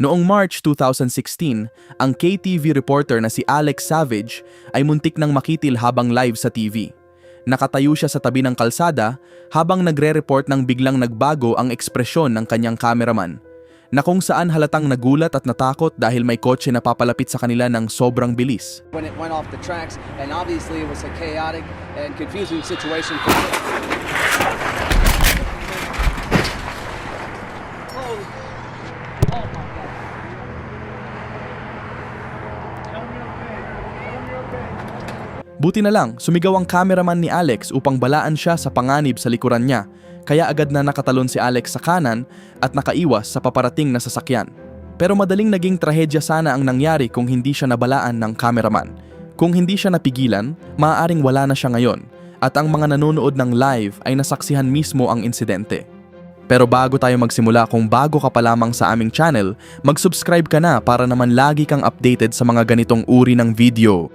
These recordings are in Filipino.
Noong March 2016, ang KTV reporter na si Alex Savage ay muntik nang makitil habang live sa TV. Nakatayo siya sa tabi ng kalsada habang nagre-report nang biglang nagbago ang ekspresyon ng kanyang cameraman, na kung saan halatang nagulat at natakot dahil may kotse na papalapit sa kanila ng sobrang bilis. When it went off the tracks, and obviously it was a chaotic and confusing situation for him. Buti na lang, sumigaw ang cameraman ni Alex upang balaan siya sa panganib sa likuran niya, kaya agad na nakatalon si Alex sa kanan at nakaiwas sa paparating na sasakyan. Pero madaling naging trahedya sana ang nangyari kung hindi siya nabalaan ng cameraman. Kung hindi siya napigilan, maaaring wala na siya ngayon, at ang mga nanonood ng live ay nasaksihan mismo ang insidente. Pero bago tayo magsimula, kung bago ka pa lamang sa aming channel, mag-subscribe ka na para naman lagi kang updated sa mga ganitong uri ng video.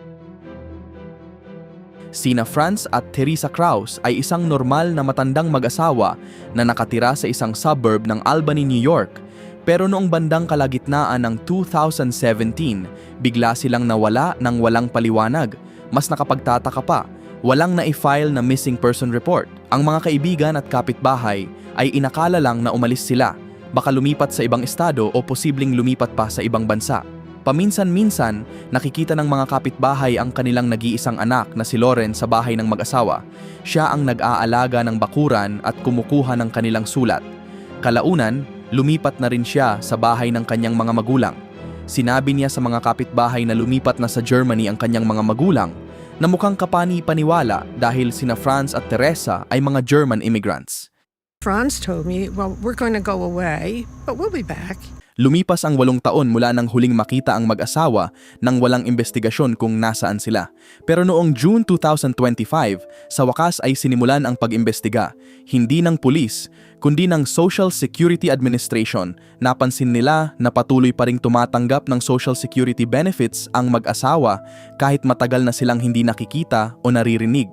Sina Franz at Teresa Kraus ay isang normal na matandang mag-asawa na nakatira sa isang suburb ng Albany, New York. Pero noong bandang kalagitnaan ng 2017, bigla silang nawala ng walang paliwanag. Mas nakapagtataka pa, walang na-file na missing person report. Ang mga kaibigan at kapitbahay ay inakala lang na umalis sila, baka lumipat sa ibang estado o posibleng lumipat pa sa ibang bansa. Paminsan-minsan, nakikita ng mga kapitbahay ang kanilang nag-iisang anak na si Lauren sa bahay ng mag-asawa. Siya ang nag-aalaga ng bakuran at kumukuha ng kanilang sulat. Kalaunan, lumipat na rin siya sa bahay ng kanyang mga magulang. Sinabi niya sa mga kapitbahay na lumipat na sa Germany ang kanyang mga magulang, na mukhang kapani-paniwala dahil sina Franz at Teresa ay mga German immigrants. Franz told me, well, we're going to go away, but we'll be back. Lumipas ang 8 taon mula nang huling makita ang mag-asawa nang walang investigasyon kung nasaan sila. Pero noong June 2025, sa wakas ay sinimulan ang pag-imbestiga. Hindi ng pulis, kundi ng Social Security Administration. Napansin nila na patuloy pa ring tumatanggap ng Social Security benefits ang mag-asawa kahit matagal na silang hindi nakikita o naririnig.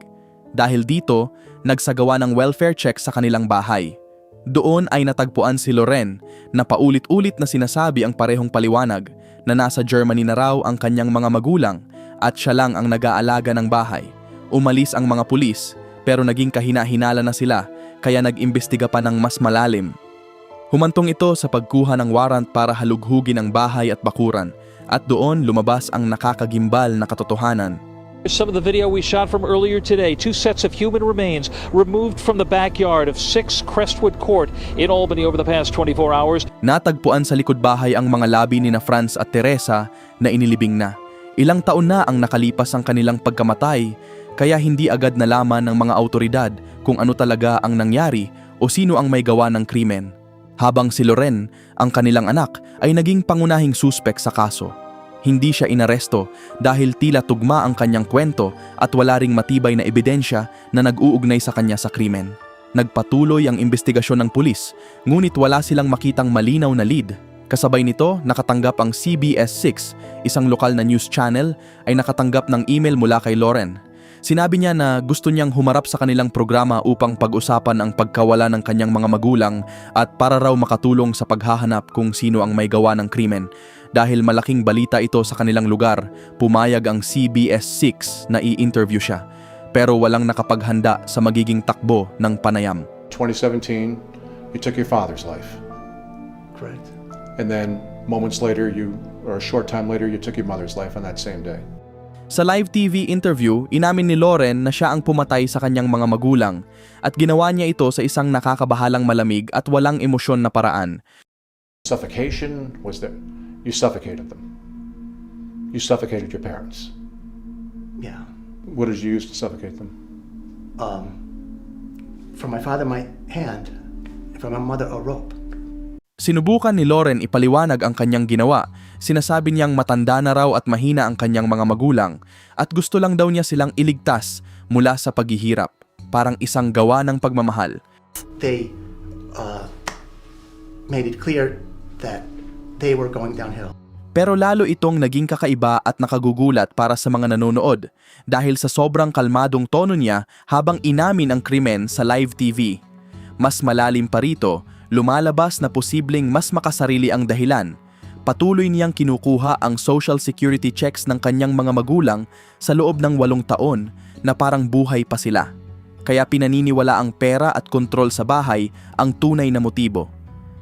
Dahil dito, nagsagawa ng welfare check sa kanilang bahay. Doon ay natagpuan si Lauren na paulit-ulit na sinasabi ang parehong paliwanag na nasa Germany na raw ang kanyang mga magulang at siya lang ang nag-aalaga ng bahay. Umalis ang mga pulis pero naging kahina-hinala na sila kaya nag-imbestiga pa ng mas malalim. Humantong ito sa pagkuha ng warrant para halughugin ang bahay at bakuran at doon lumabas ang nakakagimbal na katotohanan. Some of the video we shot from earlier today, 2 sets of human remains removed from the backyard of 6 Crestwood Court in Albany over the past 24 hours. Natagpuan sa likod bahay ang mga labi ni na Franz at Teresa na inilibing na. Ilang taon na ang nakalipas ang kanilang pagkamatay, kaya hindi agad nalaman ng mga autoridad kung ano talaga ang nangyari o sino ang may gawa ng krimen. Habang si Lauren, ang kanilang anak, ay naging pangunahing suspek sa kaso. Hindi siya inaresto dahil tila tugma ang kanyang kwento at wala ring matibay na ebidensya na nag-uugnay sa kanya sa krimen. Nagpatuloy ang investigasyon ng pulis, ngunit wala silang makitang malinaw na lead. Kasabay nito, nakatanggap ang CBS6, isang lokal na news channel, ay nakatanggap ng email mula kay Lauren. Sinabi niya na gusto niyang humarap sa kanilang programa upang pag-usapan ang pagkawala ng kanyang mga magulang at para raw makatulong sa paghahanap kung sino ang may gawa ng krimen. Dahil malaking balita ito sa kanilang lugar, pumayag ang CBS6 na i-interview siya. Pero walang nakapaghanda sa magiging takbo ng panayam. 2017, you took your father's life. Correct. And then moments later, or a short time later, you took your mother's life on that same day. Sa live TV interview, inamin ni Lauren na siya ang pumatay sa kanyang mga magulang at ginawa niya ito sa isang nakakabahalang malamig at walang emosyon na paraan. Suffocation was there. You suffocated them. You suffocated your parents. Yeah. What did you use to suffocate them? For my father, my hand. For my mother, a rope. Sinubukan ni Lauren ipaliwanag ang kanyang ginawa. Sinasabi niyang matanda na raw at mahina ang kanyang mga magulang at gusto lang daw niya silang iligtas mula sa paghihirap, parang isang gawa ng pagmamahal. They made it clear that they were going downhill. Pero lalo itong naging kakaiba at nakagugulat para sa mga nanonood dahil sa sobrang kalmadong tono niya habang inamin ang krimen sa live TV. Mas malalim pa rito, lumalabas na posibleng mas makasarili ang dahilan. patuloy niyang kinukuha ang social security checks ng kanyang mga magulang sa loob ng 8 taon na parang buhay pa sila. Kaya pinaniniwala ang pera at kontrol sa bahay ang tunay na motibo.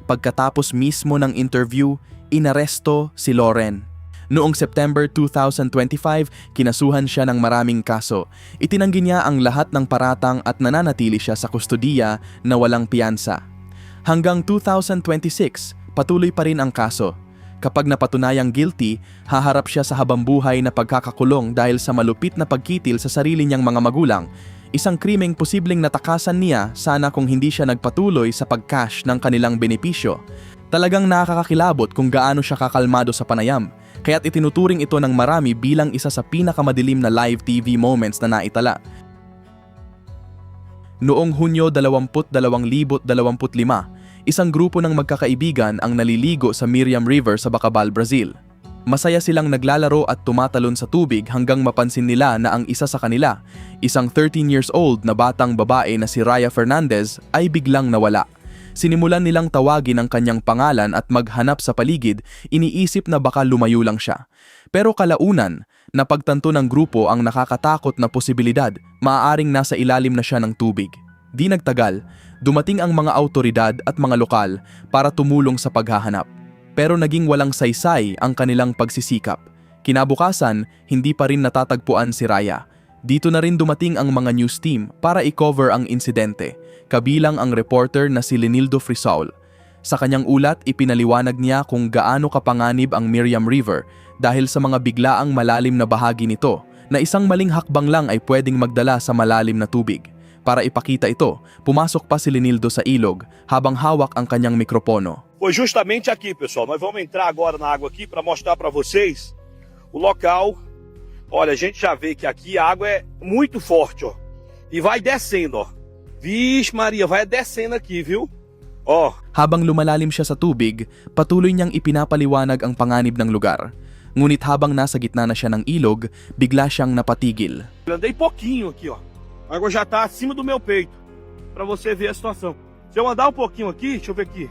Pagkatapos mismo ng interview, inaresto si Lauren. Noong September 2025, kinasuhan siya ng maraming kaso. Itinanggi niya ang lahat ng paratang at nananatili siya sa kustodiya na walang piyansa. Hanggang 2026, patuloy pa rin ang kaso. Kapag napatunayang guilty, haharap siya sa habambuhay na pagkakakulong dahil sa malupit na pagkitil sa sarili niyang mga magulang. Isang krimeng posibleng natakasan niya sana kung hindi siya nagpatuloy sa pag-cash ng kanilang benepisyo. Talagang nakakakilabot kung gaano siya kakalmado sa panayam, kaya't itinuturing ito ng marami bilang isa sa pinakamadilim na live TV moments na naitala. Noong Hunyo 2025, isang grupo ng magkakaibigan ang naliligo sa Miriam River sa Bacabal, Brazil. Masaya silang naglalaro at tumatalon sa tubig hanggang mapansin nila na ang isa sa kanila, isang 13 years old na batang babae na si Raya Fernandez, ay biglang nawala. Sinimulan nilang tawagin ang kanyang pangalan at maghanap sa paligid, iniisip na baka lumayo lang siya. Pero kalaunan, napagtanto ng grupo ang nakakatakot na posibilidad, maaaring nasa ilalim na siya ng tubig. Di nagtagal, dumating ang mga autoridad at mga lokal para tumulong sa paghahanap. Pero naging walang saysay ang kanilang pagsisikap. Kinabukasan, hindi pa rin natatagpuan si Raya. Dito na rin dumating ang mga news team para i-cover ang insidente, kabilang ang reporter na si Lenildo Frisaul. Sa kanyang ulat, ipinaliwanag niya kung gaano kapanganib ang Miriam River dahil sa mga biglaang malalim na bahagi nito na isang maling hakbang lang ay pwedeng magdala sa malalim na tubig. Para ipakita ito, pumasok pa si Lenildo sa ilog habang hawak ang kanyang mikropono. Foi justamente aqui, pessoal. Nós vamos entrar agora na água aqui para mostrar para vocês o local. Olha, a gente já vê que aqui a água é muito forte, ó. E vai descendo, ó. Vixe Maria, vai descendo aqui, viu? Ó. Habang lumalalim siya sa tubig, patuloy niyang ipinapaliwanag ang panganib ng lugar. Ngunit habang nasa gitna na siya ng ilog, bigla siyang napatigil. Eu andei pouquinho aqui, ó. A água já tá acima do meu peito, para você ver a situação. Se eu andar um pouquinho aqui, deixa eu ver aqui.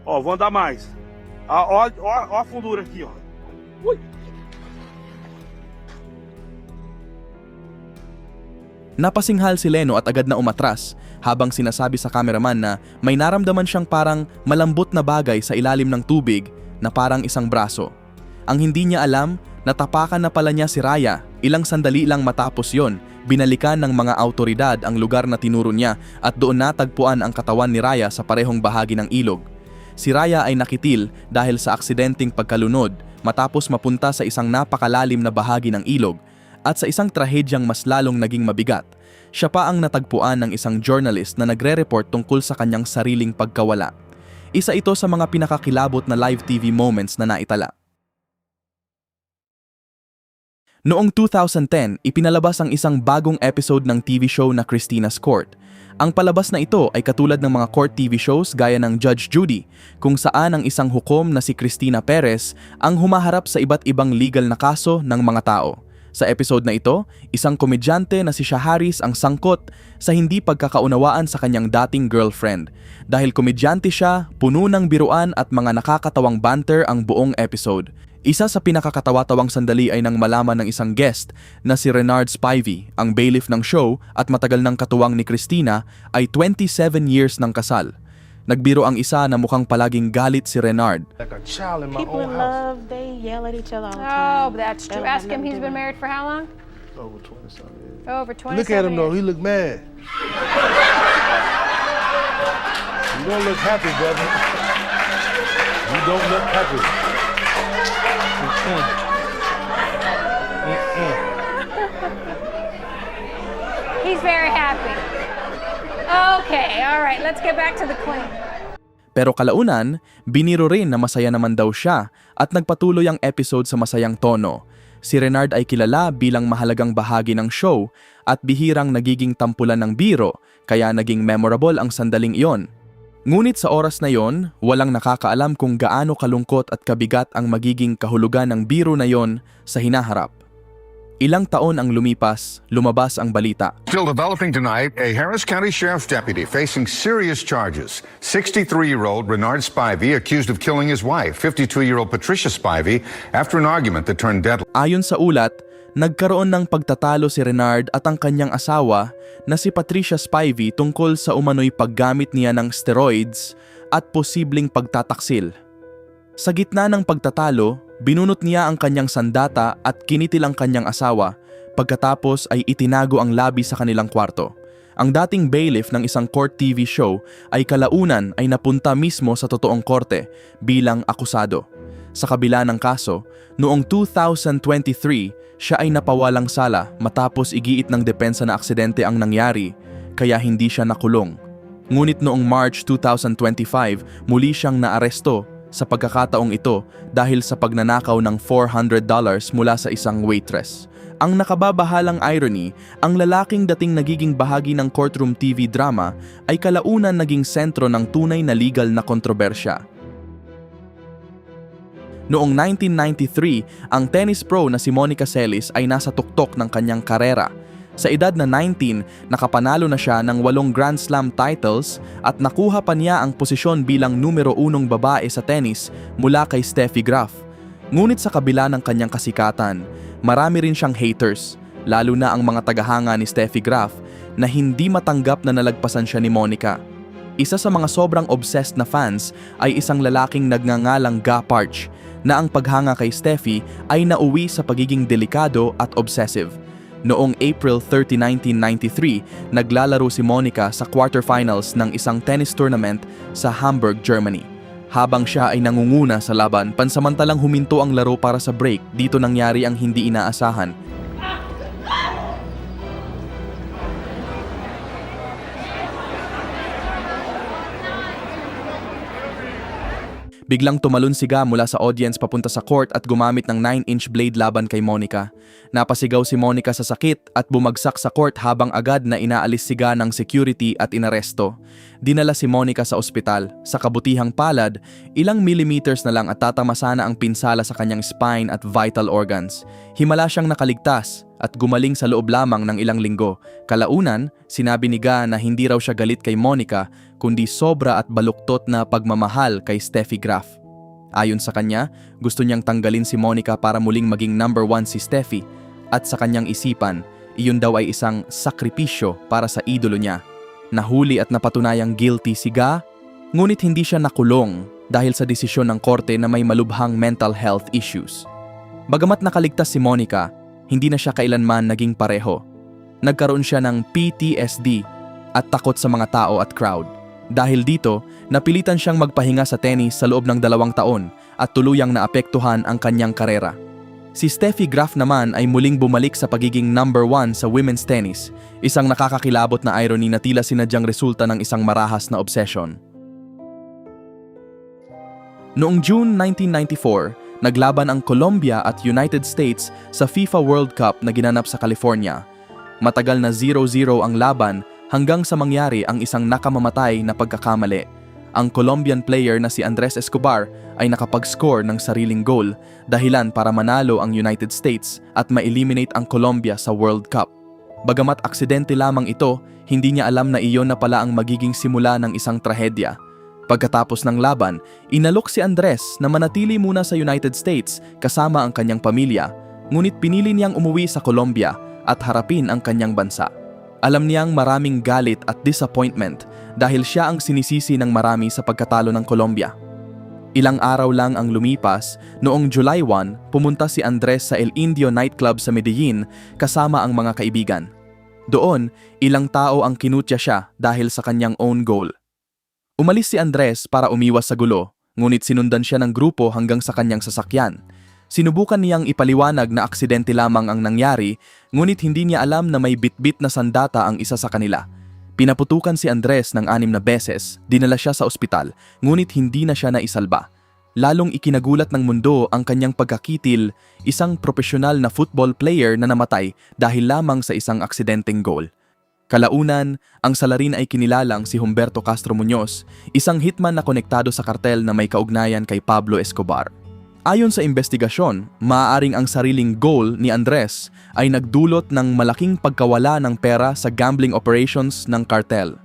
Ó, vou andar mais. Ó a fundura aqui, ó. Ui. Napasinghal si Leno at agad na umatras habang sinasabi sa cameraman na may naramdaman siyang parang malambot na bagay sa ilalim ng tubig na parang isang braso. Ang hindi niya alam, natapakan na pala niya si Raya. Ilang sandali lang matapos yon, binalikan ng mga autoridad ang lugar na tinuro niya at doon natagpuan ang katawan ni Raya sa parehong bahagi ng ilog. Si Raya ay nakitil dahil sa aksidenteng pagkalunod matapos mapunta sa isang napakalalim na bahagi ng ilog. At sa isang trahedyang mas lalong naging mabigat, siya pa ang natagpuan ng isang journalist na nagre-report tungkol sa kanyang sariling pagkawala. Isa ito sa mga pinakakilabot na live TV moments na naitala. Noong 2010, ipinalabas ang isang bagong episode ng TV show na Christina's Court. Ang palabas na ito ay katulad ng mga court TV shows gaya ng Judge Judy, kung saan ang isang hukom na si Cristina Perez ang humaharap sa iba't ibang legal na kaso ng mga tao. Sa episode na ito, isang komedyante na si Shaharis ang sangkot sa hindi pagkakaunawaan sa kanyang dating girlfriend. Dahil komedyante siya, puno ng biruan at mga nakakatawang banter ang buong episode. Isa sa pinakakatawa-tawang sandali ay nang malaman ng isang guest na si Renard Spivey, ang bailiff ng show at matagal ng katuwang ni Christina, ay 27 years ng kasal. Nagbiro ang isa na mukhang palaging galit si Renard. Like a child in my People own in house. love, they yell at each other all the time. Oh, that's They true. don't have Ask him, nothing he's to been do. married for how long? Over 20-something years. Over 27 Look at him though, he years. look mad. You don't look happy, brother. You don't look happy. He's very happy. Okay, all right, let's get back to the claim. Pero kalaunan, biniro rin na masaya naman daw siya at nagpatuloy ang episode sa masayang tono. Si Renard ay kilala bilang mahalagang bahagi ng show at bihirang nagiging tampulan ng biro, kaya naging memorable ang sandaling iyon. Ngunit sa oras na yon, walang nakakaalam kung gaano kalungkot at kabigat ang magiging kahulugan ng biro na yon sa hinaharap. Ilang taon ang lumipas, lumabas ang balita. Still developing tonight, a Harris County Sheriff's deputy facing serious charges. 63-year-old Renard Spivey accused of killing his wife, 52-year-old Patricia Spivey, after an argument that turned deadly. Ayon sa ulat, nagkaroon ng pagtatalo si Renard at ang kanyang asawa na si Patricia Spivey tungkol sa umano'y paggamit niya ng steroids at posibleng pagtataksil. Sa gitna ng pagtatalo, binunot niya ang kanyang sandata at kinitil ang kanyang asawa, pagkatapos ay itinago ang labi sa kanilang kwarto. Ang dating bailiff ng isang court TV show ay kalaunan ay napunta mismo sa totoong korte bilang akusado. Sa kabila ng kaso, noong 2023, siya ay napawalang sala matapos igiit ng depensa na aksidente ang nangyari, kaya hindi siya nakulong. Ngunit noong March 2025, muli siyang naaresto sa pagkakataong ito dahil sa pagnanakaw ng $400 mula sa isang waitress. Ang nakababahalang irony, ang lalaking dating nagiging bahagi ng courtroom TV drama ay kalaunan naging sentro ng tunay na legal na kontrobersya. Noong 1993, ang tennis pro na si Monica Seles ay nasa tuktok ng kanyang karera. Sa edad na 19, nakapanalo na siya ng 8 Grand Slam titles at nakuha pa niya ang posisyon bilang numero 1 babae sa tennis mula kay Steffi Graf. Ngunit sa kabila ng kanyang kasikatan, marami rin siyang haters, lalo na ang mga tagahanga ni Steffi Graf na hindi matanggap na nalagpasan siya ni Monica. Isa sa mga sobrang obsessed na fans ay isang lalaking nagngangalang Ga Parch na ang paghanga kay Steffi ay nauwi sa pagiging delikado at obsessive. Noong April 30, 1993, naglalaro si Monica sa quarterfinals ng isang tennis tournament sa Hamburg, Germany. Habang siya ay nangunguna sa laban, pansamantalang huminto ang laro para sa break. Dito nangyari ang hindi inaasahan. Biglang tumalon si Ga mula sa audience papunta sa court at gumamit ng 9-inch blade laban kay Monica. Napasigaw si Monica sa sakit at bumagsak sa court habang agad na inaalis si Ga ng security at inaresto. Dinala si Monica sa ospital. Sa kabutihang palad, ilang millimeters na lang at tatamasa na ang pinsala sa kanyang spine at vital organs. Himala siyang nakaligtas at gumaling sa loob lamang ng ilang linggo. Kalaunan, sinabi ni Ga na hindi raw siya galit kay Monica, kundi sobra at baluktot na pagmamahal kay Steffi Graf. Ayon sa kanya, gusto niyang tanggalin si Monica para muling maging number 1 si Steffi, at sa kanyang isipan, iyon daw ay isang sakripisyo para sa idolo niya. Nahuli at napatunayang guilty si Ga, ngunit hindi siya nakulong dahil sa desisyon ng korte na may malubhang mental health issues. Bagamat nakaligtas si Monica, hindi na siya kailanman naging pareho. Nagkaroon siya ng PTSD at takot sa mga tao at crowd. Dahil dito, napilitan siyang magpahinga sa tennis sa loob ng 2 taon at tuluyang naapektuhan ang kanyang karera. Si Steffi Graf naman ay muling bumalik sa pagiging number 1 sa women's tennis, isang nakakakilabot na irony na tila sinadyang resulta ng isang marahas na obsession. Noong June 1994, naglaban ang Colombia at United States sa FIFA World Cup na ginanap sa California. Matagal na 0-0 ang laban hanggang sa mangyari ang isang nakamamatay na pagkakamali. Ang Colombian player na si Andres Escobar ay nakapag-score ng sariling goal, dahilan para manalo ang United States at ma-eliminate ang Colombia sa World Cup. Bagamat aksidente lamang ito, hindi niya alam na iyon na pala ang magiging simula ng isang trahedya. Pagkatapos ng laban, inalok si Andres na manatili muna sa United States kasama ang kanyang pamilya, ngunit pinili niyang umuwi sa Colombia at harapin ang kanyang bansa. Alam niyang maraming galit at disappointment dahil siya ang sinisisi ng marami sa pagkatalo ng Colombia. Ilang araw lang ang lumipas, noong July 1, pumunta si Andres sa El Indio nightclub sa Medellin kasama ang mga kaibigan. Doon, ilang tao ang kinutya siya dahil sa kanyang own goal. Umalis si Andres para umiwas sa gulo, ngunit sinundan siya ng grupo hanggang sa kanyang sasakyan. Sinubukan niyang ipaliwanag na aksidente lamang ang nangyari, ngunit hindi niya alam na may bitbit na sandata ang isa sa kanila. Pinaputukan si Andres ng 6 na beses, dinala siya sa ospital, ngunit hindi na siya naisalba. Lalong ikinagulat ng mundo ang kanyang pagkakitil, isang profesional na football player na namatay dahil lamang sa isang aksidenteng goal. Kalaunan, ang salarin ay kinilalang si Humberto Castro Muñoz, isang hitman na konektado sa kartel na may kaugnayan kay Pablo Escobar. Ayon sa investigasyon, maaaring ang sariling goal ni Andres ay nagdulot ng malaking pagkawala ng pera sa gambling operations ng kartel.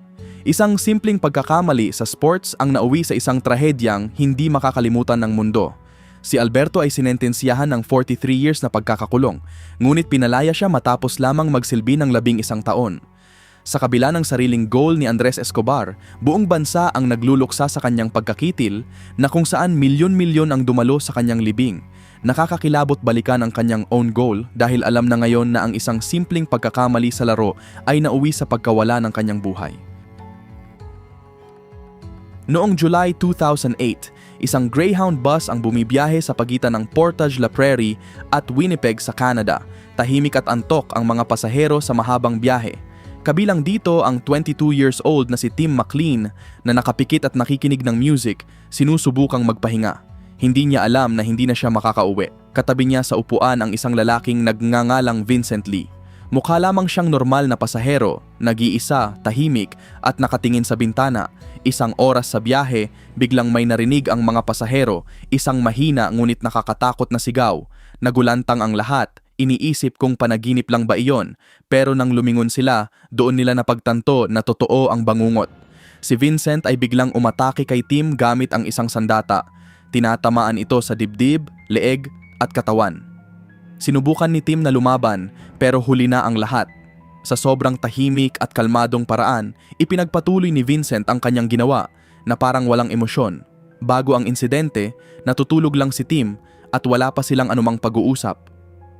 Isang simpleng pagkakamali sa sports ang nauwi sa isang trahedyang hindi makakalimutan ng mundo. Si Alberto ay sinentensyahan ng 43 years na pagkakakulong, ngunit pinalaya siya matapos lamang magsilbi ng 11 taon. Sa kabila ng sariling goal ni Andres Escobar, buong bansa ang nagluluksa sa kanyang pagkakitil na kung saan milyon-milyon ang dumalo sa kanyang libing. Nakakakilabot balikan ang kanyang own goal dahil alam na ngayon na ang isang simpleng pagkakamali sa laro ay nauwi sa pagkawala ng kanyang buhay. Noong July 2008, isang Greyhound bus ang bumibiyahe sa pagitan ng Portage la Prairie at Winnipeg sa Canada. Tahimik at antok ang mga pasahero sa mahabang biyahe. Kabilang dito ang 22 years old na si Tim McLean na nakapikit at nakikinig ng music, sinusubukang magpahinga. Hindi niya alam na hindi na siya makakauwi. Katabi niya sa upuan ang isang lalaking nagngangalang Vincent Lee. Mukha lamang siyang normal na pasahero, nag-iisa, tahimik at nakatingin sa bintana. Isang oras sa biyahe, biglang may narinig ang mga pasahero, isang mahina ngunit nakakatakot na sigaw. Nagulantang ang lahat. Iniisip kung panaginip lang ba iyon, pero nang lumingon sila, doon nila napagtanto na totoo ang bangungot. Si Vincent ay biglang umatake kay Tim gamit ang isang sandata. Tinatamaan ito sa dibdib, leeg at katawan. Sinubukan ni Tim na lumaban, pero huli na ang lahat. Sa sobrang tahimik at kalmadong paraan, ipinagpatuloy ni Vincent ang kanyang ginawa na parang walang emosyon. Bago ang insidente, natutulog lang si Tim at wala pa silang anumang pag-uusap.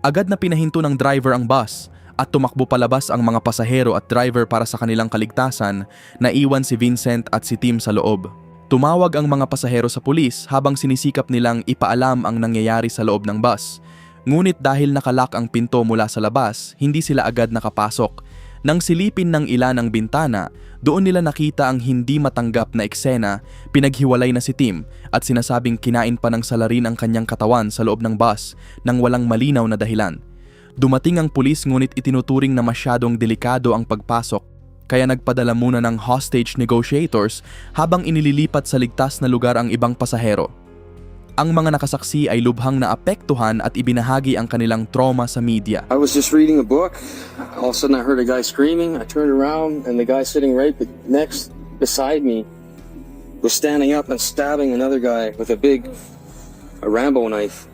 Agad na pinahinto ng driver ang bus at tumakbo palabas ang mga pasahero at driver para sa kanilang kaligtasan, na iwan si Vincent at si Tim sa loob. Tumawag ang mga pasahero sa pulis habang sinisikap nilang ipaalam ang nangyayari sa loob ng bus. Ngunit dahil nakalak ang pinto mula sa labas, hindi sila agad nakapasok. Nang silipin ng ilan ang bintana, doon nila nakita ang hindi matanggap na eksena. Pinaghiwalay na si Tim at sinasabing kinain pa ng salarin ang kanyang katawan sa loob ng bus nang walang malinaw na dahilan. Dumating ang pulis ngunit itinuturing na masyadong delikado ang pagpasok, kaya nagpadala muna ng hostage negotiators habang inililipat sa ligtas na lugar ang ibang pasahero. Ang mga nakasaksi ay lubhang naapektuhan at ibinahagi ang kanilang trauma sa media. I was just reading a book. All of a sudden I heard a guy screaming. I turned around and the guy sitting right next beside me was standing up and stabbing another guy with a Rambo knife.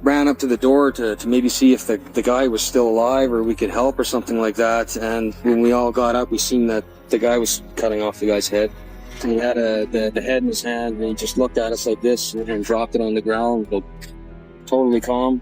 Ran up to the door to maybe see if the guy was still alive or we could help or something like that. And when we all got up, we seen that the guy was cutting off the guy's head. He had the head in his hand and he just looked at us like this and dropped it on the ground, but totally calm.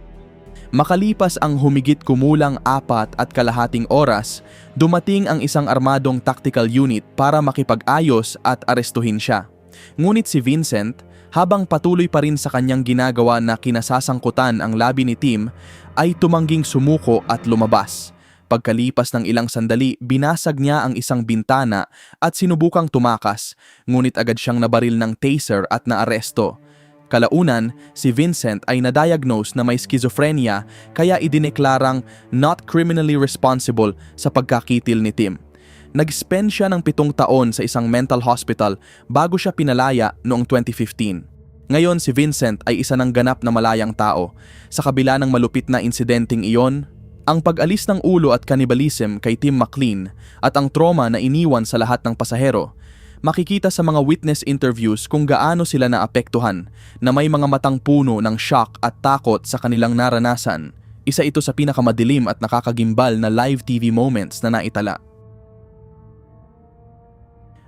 Makalipas ang humigit kumulang 4.5 oras, dumating ang isang armadong tactical unit para makipag-ayos at arestuhin siya. Ngunit si Vincent, habang patuloy pa rin sa kanyang ginagawa na kinasasangkutan ang labi ni Tim, ay tumangging sumuko at lumabas. Pagkalipas ng ilang sandali, binasag niya ang isang bintana at sinubukang tumakas, ngunit agad siyang nabaril ng taser at naaresto. Kalaunan, si Vincent ay na-diagnose na may schizophrenia, kaya idineklarang not criminally responsible sa pagkakitil ni Tim. Nag-spend siya ng 7 taon sa isang mental hospital bago siya pinalaya noong 2015. Ngayon si Vincent ay isa ng ganap na malayang tao. Sa kabila ng malupit na insidenteng iyon, ang pag-alis ng ulo at cannibalism kay Tim McLean at ang trauma na iniwan sa lahat ng pasahero, makikita sa mga witness interviews kung gaano sila naapektuhan, na may mga matang puno ng shock at takot sa kanilang naranasan. Isa ito sa pinakamadilim at nakakagimbal na live TV moments na naitala.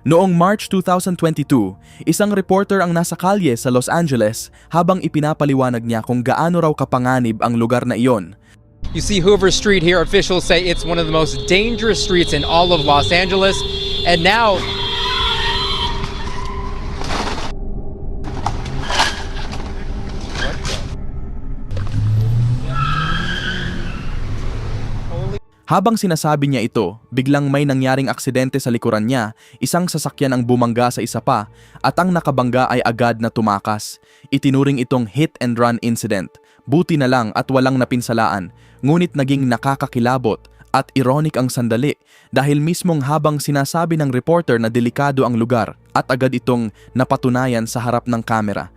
Noong March 2022, isang reporter ang nasa kalye sa Los Angeles habang ipinapaliwanag niya kung gaano raw kapanganib ang lugar na iyon. You see Hoover Street here, officials say it's one of the most dangerous streets in all of Los Angeles. And now, Habang sinasabi niya ito, biglang may nangyaring aksidente sa likuran niya, isang sasakyan ang bumangga sa isa pa at ang nakabangga ay agad na tumakas. Itinuring itong hit and run incident. Buti na lang at walang napinsalaan, ngunit naging nakakakilabot at ironic ang sandali dahil mismong habang sinasabi ng reporter na delikado ang lugar at agad itong napatunayan sa harap ng kamera.